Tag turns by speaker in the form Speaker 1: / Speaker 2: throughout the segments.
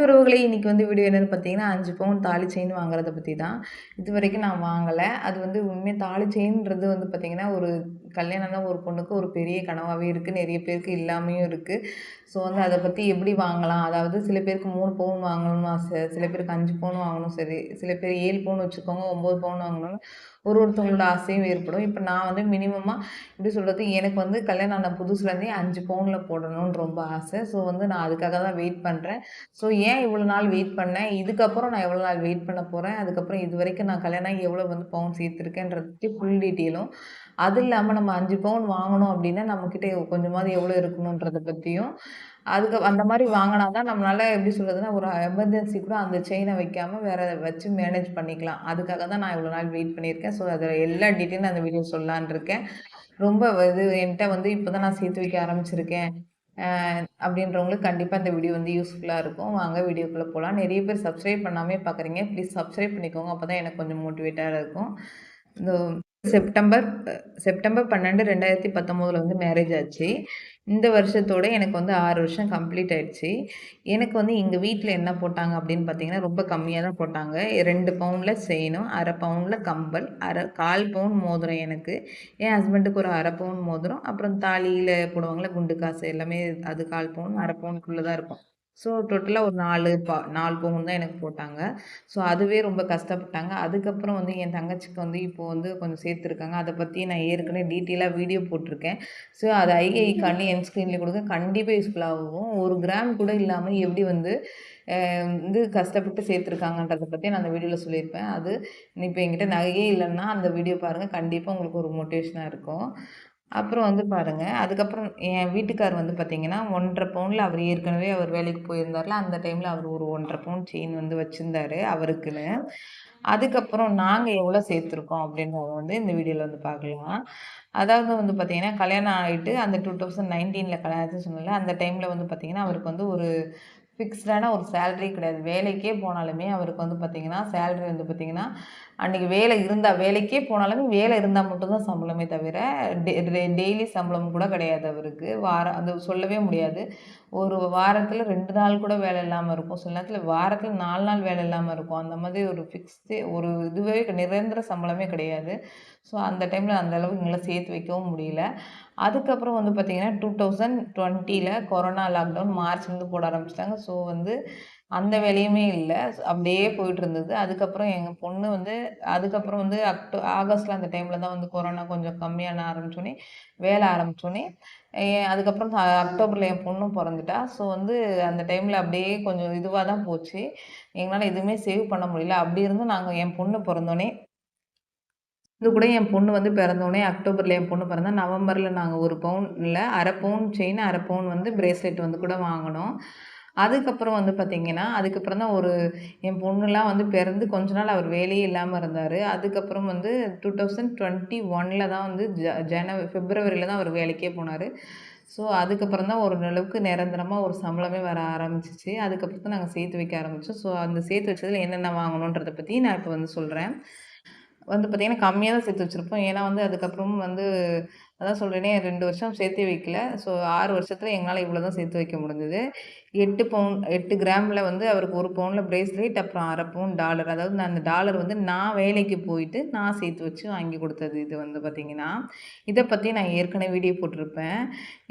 Speaker 1: உறவுகளே இன்னைக்கு வீடியோ என்னன்னு பார்த்தீங்கன்னா, 5 பவுன் தாலி செயின் வாங்குறத பத்தி தான். இதுவரைக்கும் நான் வாங்கல. அது உண்மையா தாலி செயின்றது பார்த்தீங்கன்னா, ஒரு கல்யாணம்னா ஒரு பொண்ணுக்கு ஒரு பெரிய கனவாவே இருக்கு. நெறைய பேருக்கு இல்லாமயும் இருக்கு. ஸோ அத பத்தி எப்படி வாங்கலாம்? அதாவது சில பேருக்கு 3 பவுன் வாங்கணும்னு ஆசை. சில பேருக்கு 5 பவுன் வாங்கணும் சரி. சில பேர் 7 பவுன் வச்சுக்கோங்க, 9 பவுன் வாங்கணும்னு ஒருத்தவங்களோட ஆசையும் ஏற்படும். இப்ப நான் மினிமமா எப்படி சொல்றது? எனக்கு கல்யாணம் ஆன புதுசுலேருந்தே 5 பவுன்ல போடணும்னு ரொம்ப ஆசை. ஸோ நான் அதுக்காக தான் வெயிட் பண்றேன். ஸோ ஏன் இவ்வளோ நாள் வெயிட் பண்ணேன்? இதுக்கப்புறம் நான் எவ்வளோ நாள் வெயிட் பண்ண போறேன்? அதுக்கப்புறம் இதுவரைக்கும் நான் கல்யாணம் ஆகி எவ்வளோ பவுன் சேர்த்துருக்கேன்றத பத்தி ஃபுல் டீட்டெயிலும், அது இல்லாம நம்ம 5 பவுன் வாங்கணும் அப்டின்னா, நம்மகிட்ட கொஞ்சமாவது எவ்வளோ இருக்கணுன்றத பத்தியும், அந்த மாரி வாங்குனா தான் நம்மளால எப்படி சொல்றதுன்னா, ஒரு எமர்ஜென்சி கூட அந்த செயின வைக்காம வேற வச்சு மேனேஜ் பண்ணிக்கலாம். அதுக்காக தான் நான் இவ்வளோ நாள் வெயிட் பண்ணியிருக்கேன். ஸோ அதில எல்லா டீட்டெயிலும் அந்த வீடியோ சொல்லலான்னு இருக்கேன். ரொம்ப இது என்ட்ட இப்ப தான் நான் சேர்த்து வைக்க ஆரம்பிச்சிருக்கேன். அப்படின்றவங்களுக்கு கண்டிப்பா இந்த வீடியோ யூஸ்ஃபுல்லா இருக்கும். வாங்க வீடியோக்குள்ள போலாம். நெறைய பேர் சப்ஸ்கிரைப் பண்ணாமயே பார்க்குறீங்க. ப்ளீஸ் சப்ஸ்கிரைப் பண்ணிக்கோங்க. அப்பதான் எனக்கு கொஞ்சம் மோட்டிவேட்டா இருக்கும். இந்த செப்டம்பர் செப்டம்பர் 12, 2019ல மேரேஜ் ஆச்சு. இந்த வருஷத்தோட எனக்கு 6 வருஷம் கம்ப்ளீட் ஆயிடுச்சு. எனக்கு எங்க வீட்ல என்ன போட்டாங்க அப்படின்னு பார்த்தீங்கன்னா, ரொம்ப கம்மியா தான் போட்டாங்க. 2 பவுன்ல செயினும், 1/2 பவுன்ல கம்பல், 1/4 பவுன் மோதிரம் எனக்கு. என் ஹஸ்பண்டுக்கு ஒரு 1/2 பவுன் மோதிரம், அப்புறம் தாலியில போடுவாங்கல்ல குண்டு காசு எல்லாமே அது 1/4 பவுன், 1/2 பவுனுக்குள்ள தான் இருக்கும். ஸோ டோட்டலா ஒரு 4 பவுன் தான் எனக்கு போட்டாங்க. ஸோ அதுவே ரொம்ப கஷ்டப்பட்டாங்க. அதுக்கப்புறம் என் தங்கச்சிக்கு இப்போ கொஞ்சம் சேர்த்துருக்காங்க. அத பத்தி நான் ஏற்கனவே டீட்டெயிலா வீடியோ போட்டிருக்கேன். ஸோ அது ஐகான்ல எண்ட் ஸ்க்ரீன்ல கொடுங்க. கண்டிப்பா யூஸ்ஃபுல்லா ஆகும். 1 கிராம் கூட இல்லாம எப்படி அ கஷ்டப்பட்டு சேர்த்துருக்காங்கன்றத பத்தி நான் அந்த வீடியோல சொல்லியிருப்பேன். அது இப்ப என்கிட்ட நகையே இல்லன்னா, அந்த வீடியோ பாருங்க. கண்டிப்பா உங்களுக்கு ஒரு மோட்டிவேஷனா இருக்கும். அப்புறம் பாருங்க, அதுக்கப்புறம் என் வீட்டுக்கார் பார்த்தீங்கன்னா, 1 1/2 பவுன்ல அவர் ஏற்கனவே அவர் வேலைக்கு போயிருந்தார்ல, அந்த டைம்ல அவர் ஒரு 1 1/2 பவுன் செயின் வச்சிருந்தாரு அவருக்குன்னு. அதுக்கப்புறம் நாங்க எவ்வளோ சேர்த்துருக்கோம் அப்படின்றத இந்த வீடியோல பார்க்கலாம். அதாவது பார்த்தீங்கன்னா, கல்யாணம் ஆயிட்டு அந்த 2019ல கல்யாணம் ஆச்சுன்னு சொன்னேன்ல, அந்த டைம்ல பார்த்தீங்கன்னா, அவருக்கு ஒரு ஃபிக்ஸ்டான ஒரு சேலரி கிடையாது. வேலைக்கே போனாலுமே அவருக்கு பார்த்தீங்கன்னா, சேலரி பார்த்தீங்கன்னா, அன்னைக்கு வேலைக்கே போனாலுமே வேலை இருந்தா மட்டும் தான் சம்பளமே தவிர, டெய்லி சம்பளம் கூட கிடையாது அவருக்கு. அது சொல்லவே முடியாது. ஒரு வாரத்துல 2 நாள் கூட வேலை இல்லாம இருக்கும். சில நேரத்துல வாரத்துல 4 நாள் வேலை இல்லாம இருக்கும். அந்த மாதிரி ஒரு ஒரு இதுவே நிரந்தர சம்பளமே கிடையாது. ஸோ அந்த டைம்ல அந்த அளவுக்கு எங்களால சேர்த்து வைக்கவும் முடியல. அதுக்கப்புறம் பார்த்தீங்கன்னா, 2020ல கொரோனா லாக்டவுன் மார்ச்லேருந்து போட ஆரம்பிச்சுட்டாங்க. ஸோ அந்த வேலையுமே இல்ல. அப்படியே போயிட்டுருந்தது. அதுக்கப்புறம் எங்க பொண்ணு அதுக்கப்புறம் ஆகஸ்ட்ல அந்த டைம்ல தான் கொரோனா கொஞ்சம் கம்மியான ஆரம்பிச்சோனே, வேலை ஆரம்பிச்சோனே, அதுக்கப்புறம் அக்டோபர்ல என் பொண்ணும் பொறந்துட்டா. ஸோ அந்த டைம்ல அப்படியே கொஞ்சம் இதுவா தான் போச்சு. எங்களால எதுவுமே சேவ் பண்ண முடியல. அப்படி இருந்தும் நாங்க என் பொண்ணு பொறந்தோனே இது கூட என் பொண்ணு பிறந்தோனே அக்டோபர்ல என் பொண்ணு பிறந்தா, நவம்பர்ல நாங்க 1 பவுன் இல்ல 1/2 பவுன் செயின், 1/2 பவுன் பிரேஸ்லெட் கூட வாங்குனோம். அதுக்கப்புறம் பார்த்தீங்கன்னா, அதுக்கப்புறம் தான் என் பொண்ணுலாம் பிறந்து கொஞ்ச நாள் அவர் வேலையே இல்லாம இருந்தாரு. அதுக்கப்புறம் 2021ல தான் பிப்ரவரில தான் அவர் வேலைக்கே போனாரு. ஸோ அதுக்கப்புறம் தான் ஓரளவுக்கு நிரந்தரமா ஒரு சம்பளமே வர ஆரம்பிச்சுச்சு. அதுக்கப்புறம் தான் நாங்க சேர்த்து வைக்க ஆரம்பிச்சோம். ஸோ அந்த சேர்த்து வச்சதுல என்னென்ன வாங்கணுன்றத பத்தி நான் இப்ப சொல்றேன். பார்த்தீங்கன்னா, கம்மியா தான் சேர்த்து வச்சிருப்போம். ஏன்னா அதுக்கப்புறமும் அதான் சொல்றேனே 2 வருஷம் சேர்த்தே வைக்கல. ஸோ 6 வருஷத்துல எங்களால இவ்வளோ தான் சேர்த்து வைக்க முடிஞ்சது. 8 பவுன் 8 கிராம்ல அவருக்கு 1 பவுன்ல பிரேஸ்லெட், அப்புறம் 1/2 பவுன் டாலர். அதாவது நான் அந்த டாலர் நான் வேலைக்கு போயிட்டு நான் சேர்த்து வச்சு வாங்கி கொடுத்தது. இது பார்த்தீங்கன்னா, இத பத்தி நான் ஏற்கனவே வீடியோ போட்டிருப்பேன்.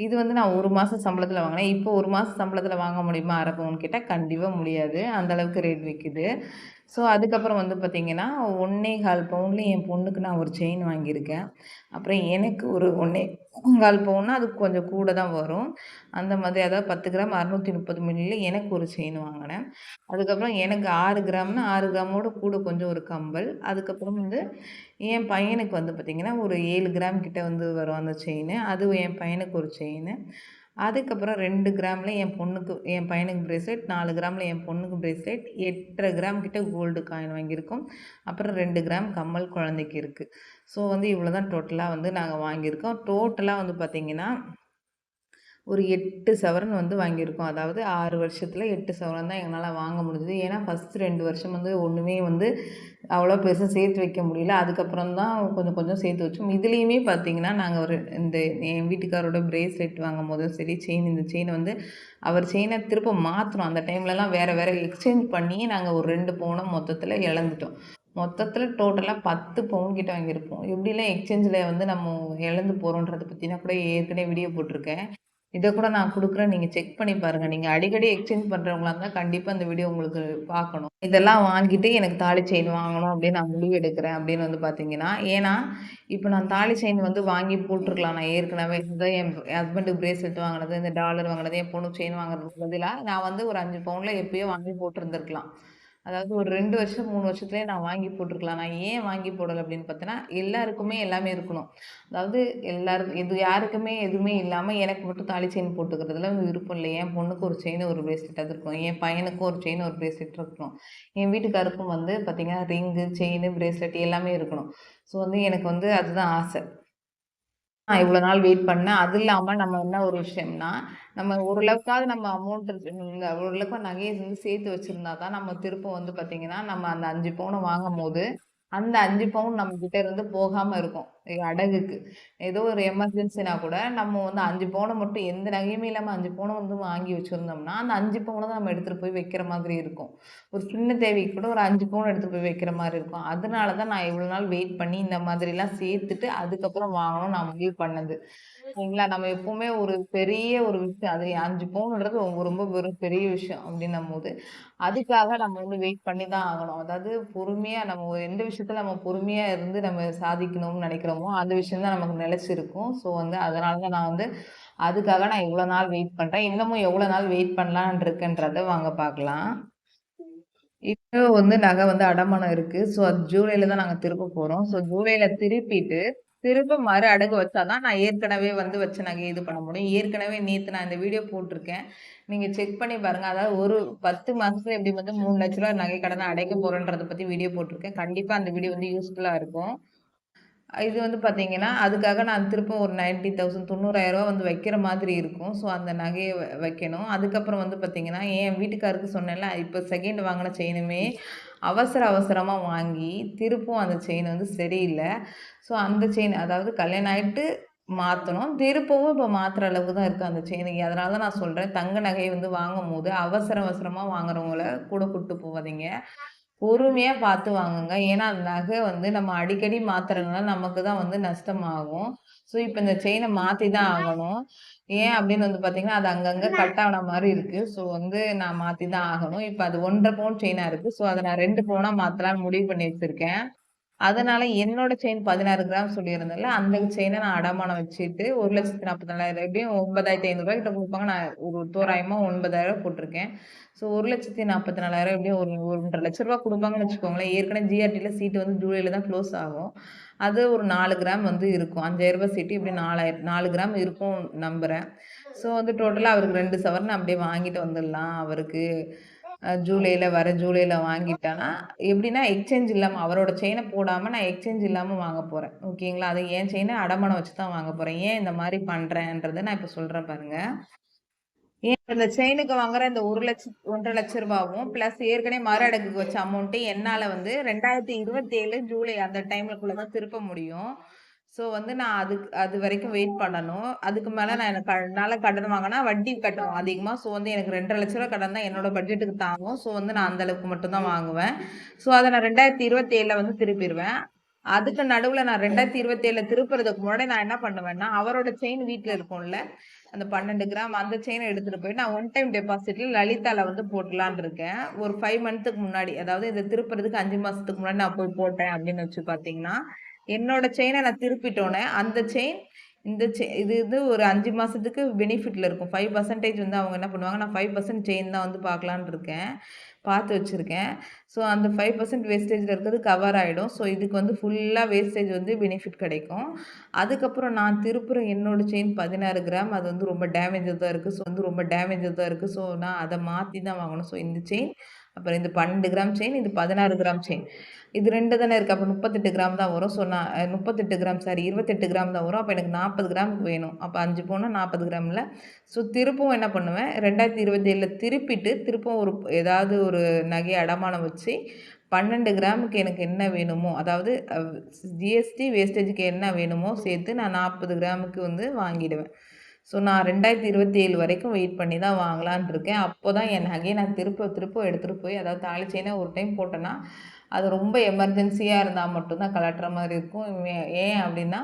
Speaker 1: இது நான் 1 மாசம் சம்பளத்துல வாங்கினேன். இப்போ 1 மாசம் சம்பளத்துல வாங்க முடியுமா 1/2 பவுன் கேட்டா கண்டிப்பா முடியாது. அந்த அளவுக்கு ரேட் விக்குது. ஸோ அதுக்கப்புறம் பார்த்தீங்கன்னா, 1 1/4 பவுன்ல என் பொண்ணுக்கு நான் ஒரு செயின் வாங்கியிருக்கேன். அப்புறம் எனக்கு ஒரு 1 1/4 பவுன்னா அது கொஞ்சம் கூட தான் வரும். அந்த மாதிரி அதாவது 10 கிராம் 630 மில்லில எனக்கு ஒரு செயின் வாங்கினேன். அதுக்கப்புறம் எனக்கு 6 கிராம்னா 6 கிராமோட கூட கொஞ்சம் ஒரு கம்பல். அதுக்கப்புறம் என் பையனுக்கு பார்த்தீங்கன்னா, ஒரு 7 கிராம் கிட்ட வரும் அந்த செயினு. அது என் பையனுக்கு ஒரு செயினு. அதுக்கப்புறம் 2 கிராம்ல என் பையனுக்கு பிரேஸ்லெட், 4 கிராம்ல என் பொண்ணுக்கு பிரேஸ்லெட், 8 1/2 கிராம் கிட்ட கோல்டு காயின் வாங்கியிருக்கோம். அப்புறம் 2 கிராம் கம்மல் குழந்தைக்கு இருக்கு. ஸோ இவ்வளோ தான் டோட்டலா நாங்க வாங்கியிருக்கோம். டோட்டலா பார்த்தீங்கன்னா, ஒரு 8 சவரன் வந்து வாங்கியிருக்கோம். அதாவது 6 வருஷத்துல 8 சவரன் தான் எங்களால வாங்க முடிஞ்சது. ஏன்னா ஃபர்ஸ்ட் 2 வருஷம் வந்து ஒண்ணுமே வந்து அவ்வளோ பெருசா சேர்த்து வைக்க முடியல. அதுக்கப்புறம் தான் கொஞ்சம் கொஞ்சம் சேர்த்து வச்சோம். இதுலயுமே பார்த்தீங்கன்னா, நாங்க ஒரு இந்த என் வீட்டுக்காரோட பிரேஸ்லெட் வாங்கும்போதும் சரி, இந்த செயின் வந்து அவர் செயின திரும்ப மாத்தணும். அந்த டைம்லலாம் வேற வேற எக்ஸ்சேஞ்ச் பண்ணி நாங்க ஒரு 2 பவுன மொத்தத்துல இழந்துட்டோம். மொத்தத்துல டோட்டலா 10 பவுன் கிட்ட வாங்கியிருப்போம். எப்படிலாம் எக்ஸ்சேஞ்சில வந்து நம்ம இழந்து போறோன்றத பத்தினா கூட ஏற்கனவே வீடியோ போட்டிருக்கேன். இத கூட நான் குடுக்குறேன். நீங்க செக் பண்ணி பாருங்க. நீங்க அடிக்கடி எக்ஸ்சேஞ்ச் பண்றவங்களா இருந்தா கண்டிப்பா இந்த வீடியோ உங்களுக்கு பார்க்கணும். இதெல்லாம் வாங்கிட்டு எனக்கு தாலி செயின் வாங்கணும் அப்படின்னு நான் முடிவு எடுக்கிறேன் அப்படின்னு வந்து பார்த்தீங்கன்னா, ஏன்னா, இப்ப நான் தாலி செயின் வந்து வாங்கி போட்டுருக்கலாம். நான் ஏற்கனவே இந்த என் ஹஸ்பண்டுக்கு பிரேஸ்லெட் வாங்குனது, இந்த டாலர் வாங்குனது, என் பொண்ணுக்கு செயின் வாங்குறதுக்கு பதிலா, நான் வந்து ஒரு 5 பவுன்ல எப்பயோ வாங்கி போட்டிருந்திருக்கலாம். அதாவது ஒரு 2 வருஷம், 3 வருஷத்துலயே நான் வாங்கி போட்டுருக்கலாம். நான் ஏன் வாங்கி போடல அப்படின்னு பார்த்தேன்னா, எல்லாருக்குமே எல்லாமே இருக்கணும். அதாவது எல்லாருக்கும் யாருக்குமே எதுவுமே இல்லாம எனக்கு மட்டும் தாலி செயின் போட்டுக்கிறதுல விருப்பம் இல்ல. என் பொண்ணுக்கு ஒரு செயின், ஒரு பிரேஸ்லெட்டாவது இருக்கணும். என் பையனுக்கும் ஒரு செயின், ஒரு பிரேஸ்லெட் இருக்கணும். என் வீட்டுக்காருக்கும் வந்து பார்த்தீங்கன்னா, ரிங்கு, செயினு, பிரேஸ்லெட் எல்லாமே இருக்கணும். ஸோ வந்து எனக்கு வந்து அதுதான் ஆசை. நான் இவ்வளோ நாள் வெயிட் பண்ணேன். அது இல்லாம நம்ம என்ன ஒரு விஷயம்னா, நம்ம ஓரளவுக்காவது நம்ம அமௌண்ட் இந்த ஓரளவுக்கு நகைய வந்து சேர்த்து வச்சிருந்தா தான் நம்ம திரும்ப வந்து பார்த்தீங்கன்னா, நம்ம அந்த 5 பவுன வாங்கும்போது, அந்த 5 பவுன் நம்ம கிட்ட இருந்து போகாம இருக்கும். அடகுக்கு. ஏதோ ஒரு எமர்ஜென்சினா கூட நம்ம வந்து 5 பவுன மட்டும் எந்த நகையுமே இல்லாம 5 பவுன வந்து வாங்கி வச்சிருந்தோம்னா, அந்த 5 பவுன தான் நம்ம எடுத்துட்டு போய் வைக்கிற மாதிரி இருக்கும். ஒரு சின்ன தேவைக்கு கூட ஒரு 5 பவுன் எடுத்துட்டு போய் வைக்கிற மாரி இருக்கும். அதனால தான் நான் இவ்வளோ நாள் வெயிட் பண்ணி இந்த மாதிரிலாம் சேர்த்துட்டு அதுக்கப்புறம் வாங்கணும்னு நான் முடிவு பண்ணது. சரிங்களா? நம்ம எப்பவுமே ஒரு பெரிய ஒரு விஷயம் அது 5 பவுன்ன்றது ரொம்ப ரொம்ப ஒரு பெரிய விஷயம் அப்டின்னும்போது, அதுக்காக நம்ம வந்து வெயிட் பண்ணி தான் ஆகணும். அதாவது பொறுமையா நம்ம எந்த விஷயத்துல நம்ம பொறுமையா இருந்து நம்ம சாதிக்கணும்னு நெனைக்கிறோமோ, அந்த விஷயம் தான் நமக்கு நிலைச்சிருக்கும். ஸோ வந்து அதனால தான் நான் வந்து அதுக்காக நான் இவ்வளோ நாள் வெயிட் பண்றேன். இன்னமும் எவ்வளோ நாள் வெயிட் பண்ணலான்னு இருக்கேன்றத வாங்க பார்க்கலாம். இப்போ வந்து நகை வந்து அடமானம் இருக்கு. ஸோ அது ஜூலைல தான் நாங்க திருப்ப போறோம். ஸோ ஜூலைல திருப்பிட்டு, திரும்ப மறு அடகு வச்சா தான் நான் ஏற்கனவே வந்து வச்ச நகைய இது பண்ண முடியும். ஏற்கனவே நேத்து நான் இந்த வீடியோ போட்டிருக்கேன். நீங்க செக் பண்ணி பாருங்க. அதாவது ஒரு 10 மாசத்துல எப்படி வந்து ரூ. 3,00,000 நகை கடன அடைக்க போறேன்றத பத்தி வீடியோ போட்டிருக்கேன். கண்டிப்பா அந்த வீடியோ வந்து யூஸ்ஃபுல்லா இருக்கும். இது வந்து பார்த்தீங்கன்னா, அதுக்காக நான் திரும்ப ஒரு 90,000 90,000 வந்து வைக்கிற மாதிரி இருக்கும். ஸோ அந்த நகைய வைக்கணும். அதுக்கப்புறம் வந்து பார்த்தீங்கன்னா, என் வீட்டுக்காருக்கு சொன்னேன்ல, இப்ப செகண்ட் வாங்குன செயினுமே அவசர அவசரமா வாங்கி, திருப்பும் அந்த செயின் வந்து சரியில்ல. ஸோ அந்த செயின் அதாவது கல்யாணம் ஆயிட்டு மாத்தணும். திருப்பவும் இப்ப மாத்துற அளவுக்கு தான் இருக்கு அந்த செயின். அதனால தான் நான் சொல்றேன், தங்க நகை வந்து வாங்கும்போது அவசர அவசரமா வாங்குறவங்கள கூட கூட்டு போவாதீங்க. பொறுமையா பார்த்து வாங்குங்க. ஏன்னா, அந்த நகை வந்து நம்ம அடிக்கடி மாத்துறதுனால நமக்கு தான் வந்து நஷ்டமாகும். ஸோ, இப்ப இந்த செயின மாத்தி தான் ஆகணும். ஏன் அப்படின்னு வந்து பார்த்தீங்கன்னா, அது அங்கங்க கட் ஆன மாரி இருக்கு. ஸோ, வந்து நான் மாத்தி தான் ஆகணும். இப்ப அது 1 1/2 பவுன் செயினா இருக்கு. ஸோ, அத நான் 2 பவுனா மாத்தலாம்னு முடிவு பண்ணி வச்சிருக்கேன். அதனால என்னோட செயின் 16 கிராம் சொல்லியிருந்தேன்ல, அந்த செயின நான் அடமானம் வச்சுட்டு 1,44,000 எப்படியும் ரூ. 9,500 கிட்ட குடுப்பாங்க. நான் ஒரு தோராயமா 9,000 போட்டிருக்கேன். ஸோ 1,44,000 எப்படியும் ஒரு ரூ. 1,50,000 குடுப்பாங்கன்னு வச்சுக்கோங்களேன். ஏற்கனவே ஜிஆர்டில சீட்டு வந்து ஜூலைல தான் க்ளோஸ் ஆகும். அது ஒரு 4 கிராம் வந்து இருக்கும். ரூ. 5,000 சீட்டு இப்படி 4 கிராம் இருக்கும் நம்புறேன். ஸோ வந்து டோட்டலா அவருக்கு 2 சவரன் அப்படியே வாங்கிட்டு வந்துடலாம். அவருக்கு வர ஜூலைல வாங்கிட்டேன்னா, எப்படின்னா எக்ஸ்சேஞ்ச் இல்லாம அவரோட செயின போடாம நான் எக்ஸ்சேஞ்ச் இல்லாம வாங்க போறேன். ஓகேங்களா? அது என் செயின அடமானம் வச்சு தான் வாங்க போறேன். ஏன் இந்த மாரி பண்றேன்றத நான் இப்ப சொல்றேன் பாருங்க. ஏன் இந்த செயினுக்கு வாங்குற இந்த 1,00,000 1,50,000 ரூபாவும் பிளஸ் ஏற்கனவே மறு அடகுக்கு வச்ச அமௌண்ட் என்னால வந்து 2027 ஜூலை அந்த டைம்லக்குள்ள தான் திருப்ப முடியும். ஸோ வந்து நான் அது வரைக்கும் வெயிட் பண்ணணும். அதுக்கு மேல நான் எனக்கு என்னால கடன் வாங்குனா வட்டி கட்டணும் அதிகமா. ஸோ வந்து எனக்கு ரூ. 2,50,000 கடன் தான் என்னோட பட்ஜெட்டுக்கு தாங்கும். ஸோ வந்து நான் அந்த அளவுக்கு மட்டும் தான் வாங்குவேன். ஸோ அத நான் 2027 வந்து திருப்பிருவேன். அதுக்கு நடுவுல நான் 2027 திருப்புறதுக்கு முன்னாடி நான் என்ன பண்ணுவேன்னா, அவரோட செயின் வீட்ல இருக்கும்ல. அந்த 12 கிராம் அந்த செயின எடுத்துட்டு போய் நான் ஒன் டைம் டெபாசிட்ல லலிதால வந்து போடலான்னு இருக்கேன். ஒரு 5 மந்த்துக்கு முன்னாடி. அதாவது இத திருப்புறதுக்கு 5 மாசத்துக்கு முன்னாடி நான் போய் போட்டேன் அப்படின்னு வச்சு பார்த்தீங்கன்னா, என்னோட செயின நான் திருப்பிட்டோனே, அந்த செயின் இது இது ஒரு 5 மாசத்துக்கு பெனிஃபிட்ல இருக்கும். 5% வந்து அவங்க என்ன பண்ணுவாங்க, நான் 5% செயின் தான் வந்து பார்க்கலான்னு இருக்கேன். பார்த்து வச்சிருக்கேன். ஸோ அந்த 5% வேஸ்டேஜ்ல இருக்கிறது கவர் ஆயிடும். ஸோ இதுக்கு வந்து ஃபுல்லா வேஸ்டேஜ் வந்து பெனிஃபிட் கிடைக்கும். அதுக்கப்புறம் நான் திருப்புற என்னோட செயின் 16 கிராம். அது வந்து ரொம்ப டேமேஜா தான் இருக்கு. ஸோ வந்து ரொம்ப டேமேஜா தான் இருக்கு. ஸோ நான் அத மாத்தி தான் வாங்கணும். ஸோ இந்த செயின் அப்புறம் இது 12 கிராம் செயின், இது 16 கிராம் செயின். இது 2 தானே இருக்குது. அப்போ 38 கிராம் தான் வரும். ஸோ நான் 38 கிராம் சாரி 28 கிராம் தான் வரும். அப்போ எனக்கு 40 கிராமுக்கு வேணும். அப்போ 5 பவுன்னா 40 கிராமில். ஸோ திருப்பவும் என்ன பண்ணுவேன், 2027ல் திருப்பிட்டு திருப்பவும் ஏதாவது ஒரு நகையை அடமானம் வச்சு 12 கிராமுக்கு எனக்கு என்ன வேணுமோ, அதாவது ஜிஎஸ்டி வேஸ்டேஜுக்கு என்ன வேணுமோ சேர்த்து நான் 40 கிராமுக்கு வந்து வாங்கிடுவேன். ஸோ நான் 2027 வரைக்கும் வெயிட் பண்ணி தான் வாங்கலான்னு இருக்கேன். அப்போ தான் என் நகையை நான் திருப்ப எடுத்துகிட்டு போய், அதாவது தாலி செயினை ஒரு டைம் போட்டேன்னா அது ரொம்ப எமர்ஜென்சியாக இருந்தால் மட்டும்தான் கலட்டுற மாதிரி இருக்கும். ஏன் அப்படின்னா,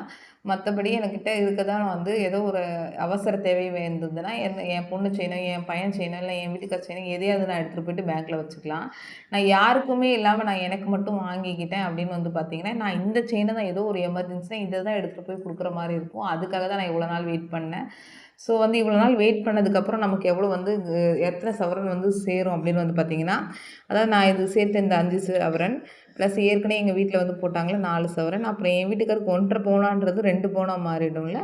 Speaker 1: மற்றபடி என்கிட்ட இருக்க தான் வந்து ஏதோ ஒரு அவசர தேவை இருந்ததுன்னா என் பொண்ணு செயினோ, என் பையன் செயினோ, இல்லை என் வீட்டுக்கார செயினோ எதையாவது நான் எடுத்துகிட்டு போயிட்டு பேங்க்கில் வச்சுக்கலாம். நான் யாருக்குமே இல்லாமல் நான் எனக்கு மட்டும் வாங்கிக்கிட்டேன் அப்படின்னு வந்து பார்த்தீங்கன்னா, நான் இந்த செயினை தான் ஏதோ ஒரு எமர்ஜென்சினா இதை தான் எடுத்துகிட்டு போய் கொடுக்குற மாதிரி இருக்கும். அதுக்காக தான் நான் இவ்வளோ நாள் வெயிட் பண்ணேன். ஸோ வந்து இவ்வளோ நாள் வெயிட் பண்ணதுக்கப்புறம் நமக்கு எவ்வளோ வந்து எத்தனை சவரன் வந்து சேரும் அப்படின்னு வந்து பார்த்தீங்கன்னா, அதாவது நான் இது சேர்த்து இந்த 5 சவரன் ப்ளஸ் ஏற்கனவே எங்கள் வீட்டில் வந்து போட்டாங்களே 4 சவரன், அப்புறம் என் வீட்டுக்காருக்கு 1.5 பவுனான்றது 2 பவுனாக மாறிடும்ல.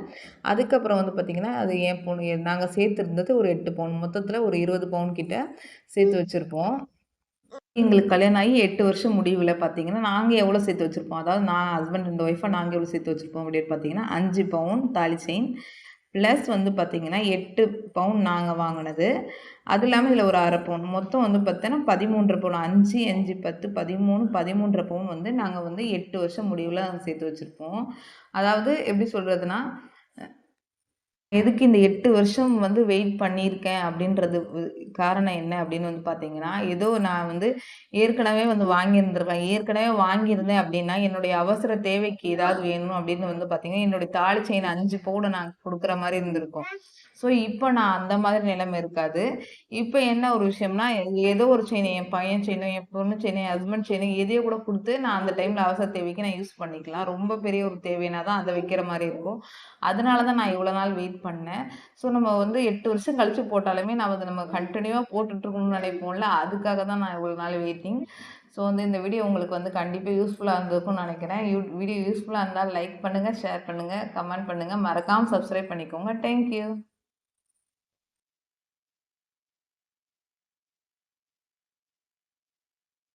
Speaker 1: அதுக்கப்புறம் வந்து பார்த்திங்கன்னா, அது என் பொண்ணு நாங்கள் சேர்த்துருந்தது ஒரு 8 பவுன், மொத்தத்தில் ஒரு 20 பவுன் கிட்ட சேர்த்து வச்சுருப்போம். எங்களுக்கு கல்யாணம் ஆகி 8 வருஷம் முடிவில் பார்த்தீங்கன்னா, நாங்கள் எவ்வளோ சேர்த்து வச்சுருப்போம், அதாவது நான் ஹஸ்பண்ட் அண்ட் ஒய்ஃபாக நாங்கள் எவ்வளோ சேர்த்து வச்சுருப்போம் அப்படின்னு பார்த்தீங்கன்னா, 5 பவுன் தாலி செயின் ப்ளஸ் வந்து பார்த்திங்கன்னா 8 பவுன் நாங்கள் வாங்கினது. அது இல்லாமல் இதில் ஒரு 1/2 பவுன் மொத்தம் வந்து பார்த்தீங்கன்னா 13 பவுன். 5, 5, 10, 13, 13 பவுன் வந்து நாங்கள் வந்து 8 வருஷம் முடிவில் சேர்த்து வச்சுருப்போம். அதாவது எப்படி சொல்கிறதுனா, எதுக்கு இந்த 8 வருஷம் வந்து வெயிட் பண்ணியிருக்கேன் அப்படின்றது காரணம் என்ன அப்படின்னு வந்து பார்த்தீங்கன்னா, ஏதோ நான் வந்து ஏற்கனவே வந்து வாங்கியிருந்திருப்பேன். ஏற்கனவே வாங்கியிருந்தேன் அப்படின்னா, என்னுடைய அவசர தேவைக்கு ஏதாவது வேணும் அப்படின்னு வந்து பார்த்தீங்கன்னா, என்னுடைய தாலி செயின் 5 பவுன் நான் கொடுக்குற மாதிரி இருந்திருக்கும். ஸோ இப்போ நான் அந்த மாதிரி நிலைமை இருக்காது. இப்போ என்ன ஒரு விஷயம்னா, ஏதோ ஒரு செயின் என் பையன் செயினோ, என் பொண்ணு செயினோ, என் ஹஸ்பண்ட் செயினோ எதையோ கூட கொடுத்து நான் அந்த டைமில் அவசர தேவைக்கு நான் யூஸ் பண்ணிக்கலாம். ரொம்ப பெரிய ஒரு தேவைனா தான் அதை வைக்கிற மாதிரி இருக்கும். அதனால தான் நான் இவ்வளோ நாள் வெயிட் பண்ணேன். ஸோ நம்ம வந்து 8 வருஷம் கழிச்சு போட்டாலுமே நம்ம கன்டினியூவாக போட்டுட்ருக்கணும்னு நினைப்போம்ல, அதுக்காக தான் நான் இவ்வளோ நாள் வெயிட்டிங். ஸோ வந்து இந்த வீடியோ உங்களுக்கு வந்து கண்டிப்பாக யூஸ்ஃபுல்லாக இருந்திருக்கும்னு நினைக்கிறேன். வீடியோ யூஸ்ஃபுல்லாக இருந்தால் லைக் பண்ணுங்கள், ஷேர் பண்ணுங்கள், கமெண்ட் பண்ணுங்கள். மறக்காமல் சப்ஸ்கிரைப் பண்ணிக்கோங்க. Thank you.